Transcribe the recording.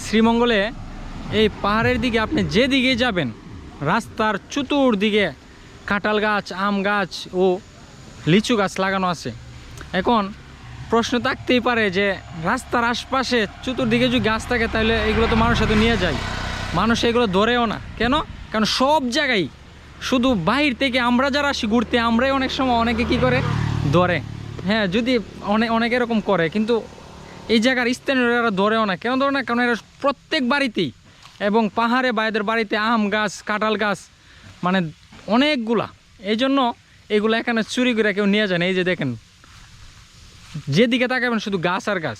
শ্রীমঙ্গলে এই পাহাড়ের দিকে আপনি যেদিকে যাবেন রাস্তার চতুর্দিকে কাঁঠাল গাছ, আম গাছ ও লিচু গাছ লাগানো আছে। এখন প্রশ্ন থাকতেই পারে যে রাস্তার আশপাশে চতুর্দিকে যদি গাছ থাকে তাহলে এগুলো তো মানুষ সাথে নিয়ে যায়, মানুষ এগুলো ধরেও না কেন? কারণ সব জায়গায় শুধু বাহির থেকে আমরা যারা আসি ঘুরতে আমরাই অনেক সময় অনেকে কি করে ধরে। হ্যাঁ, যদি অনেক এরকম করে, কিন্তু এই জায়গার স্থানীয়রা ধরেও না। কেন ধরে না? কারণ এরা প্রত্যেক বাড়িতেই এবং পাহাড়ে বা এদের বাড়িতে আম গাছ, কাঁঠাল গাছ মানে অনেকগুলা, এই জন্য এগুলো এখানে চুরি করে কেউ নিয়ে যায় না। এই যে দেখেন, যেদিকে তাকাবেন শুধু গাছ আর গাছ।